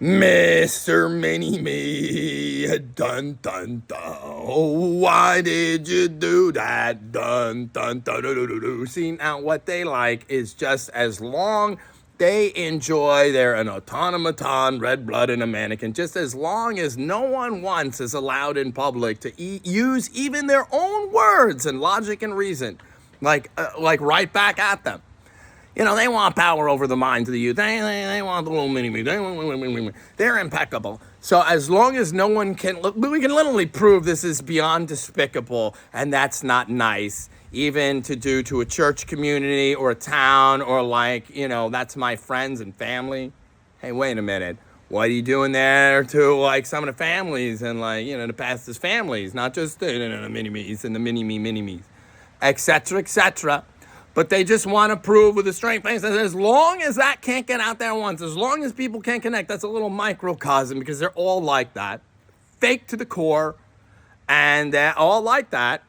Mr. Mini-Me, dun dun dun. Why did you do that? Dun dun dun dun dun dun dun. See, now what they like is just as long they enjoy, they're an automaton, red blood, and a mannequin, just as long as no one once is allowed in public to use even their own words and logic and reason, like right back at them. They want power over the minds of the youth. They want the little mini-me. They're impeccable. So as long as no one can, we can literally prove this is beyond despicable, and that's not nice, even to do to a church community or a town or that's my friends and family. Hey, wait a minute. What are you doing there to some of the families and the pastors' families, not just the mini-me's and the mini-me's, etc., etc. But they just want to prove with a straight face that as long as that can't get out there once, as long as people can't connect, that's a little microcosm because they're all like that. Fake to the core, and they're all like that.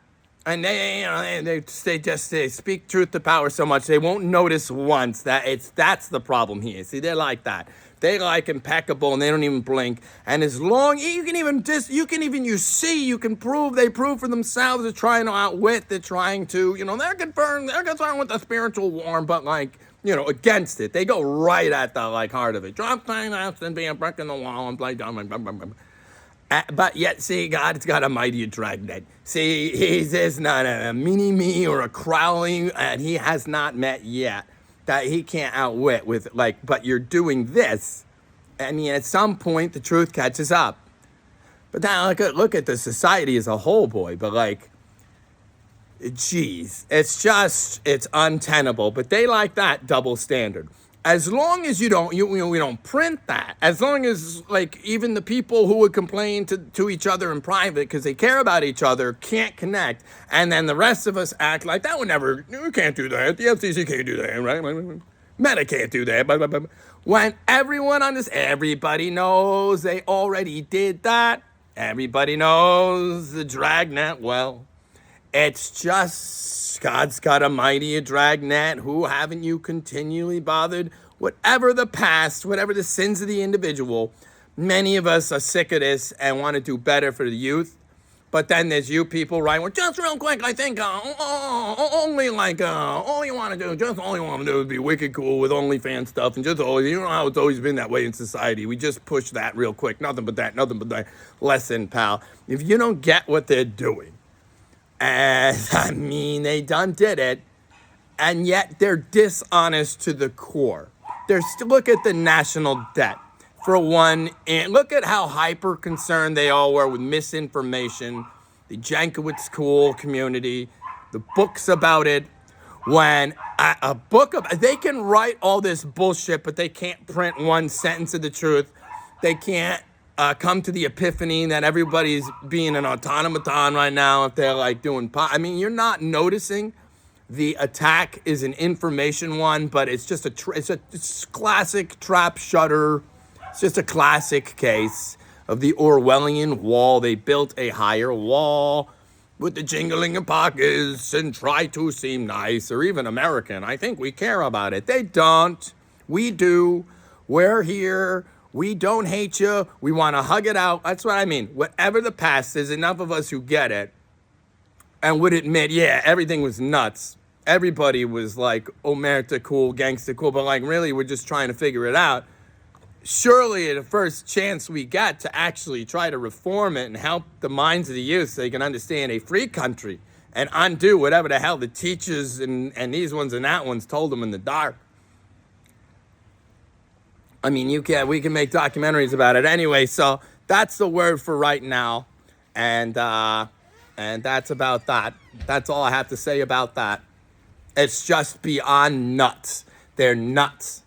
And they speak truth to power so much they won't notice once that's the problem here. See, they're like that. They like impeccable and they don't even blink. And as long you can prove they prove for themselves. They're trying to outwit. They're trying to they're concerned with the spiritual war, but against it. They go right at the heart of it. Drop sign out and be a brick in the wall and play dumb. But yet, see, God's got a mightier dragnet. See, there's not a mini-me or a Crowley that he has not met yet that he can't outwit with, but you're doing this, and at some point, the truth catches up. But now, look at the society as a whole, boy, but, geez, it's untenable. But they like that double standard. As long as we don't print that, as long as even the people who would complain to each other in private because they care about each other can't connect, and then the rest of us act like that would never, you can't do that, the FCC can't do that, right? Meta can't do that, blah, blah, blah. When everybody knows they already did that. Everybody knows the dragnet well. It's just God's got a mighty dragnet. Who haven't you continually bothered? Whatever the past, whatever the sins of the individual, many of us are sick of this and want to do better for the youth. But then there's you people, right? Well, just real quick, I think all you want to do is be wicked cool with OnlyFans stuff and just always, how it's always been that way in society. We just push that real quick. Nothing but that. Lesson, pal. If you don't get what they're doing, and they done did it, and yet they're dishonest to the core. Look at the national debt. For one, and look at how hyper concerned they all were with misinformation, the Jankowitz School community, the books about it. When they can write all this bullshit, but they can't print one sentence of the truth. They can't come to the epiphany that everybody's being an automaton right now if they're doing you're not noticing the attack is an information one, but it's just it's classic trap shutter. It's just a classic case of the Orwellian wall. They built a higher wall with the jingling of pockets and try to seem nice or even American. I think we care about it. They don't. We do. We're here. We don't hate you. We want to hug it out. That's what I mean. Whatever the past, there's enough of us who get it and would admit, yeah, everything was nuts. Everybody was omerta cool, gangsta cool, but really we're just trying to figure it out. Surely the first chance we got to actually try to reform it and help the minds of the youth so they can understand a free country and undo whatever the hell the teachers and these ones and that ones told them in the dark. We can make documentaries about it anyway. So that's the word for right now. And that's about that. That's all I have to say about that. It's just beyond nuts. They're nuts.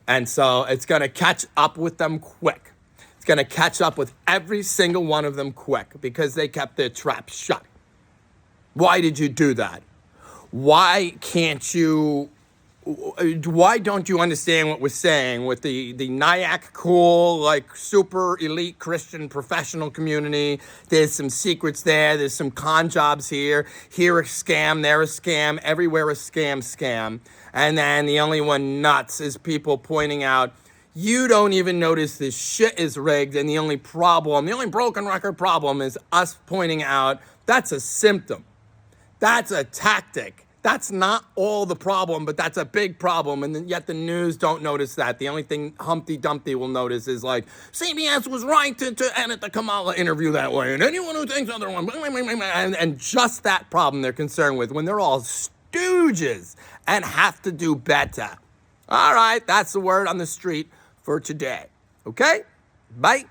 And so it's going to catch up with them quick. It's going to catch up with every single one of them quick because they kept their trap shut. Why did you do that? Why don't you understand what we're saying with the NIAC cool, super elite Christian professional community? There's some secrets there. There's some con jobs here. Here a scam, there a scam, everywhere a scam. And then the only one nuts is people pointing out, You don't even notice this shit is rigged, and the only broken record problem is us pointing out that's a symptom. That's a tactic. That's not all the problem, but that's a big problem, and yet the news don't notice that. The only thing Humpty Dumpty will notice is like, CBS was right to edit the Kamala interview that way, and anyone who thinks otherwise, and just that problem they're concerned with when they're all stooges and have to do better. All right, that's the word on the street for today. Okay? Bye.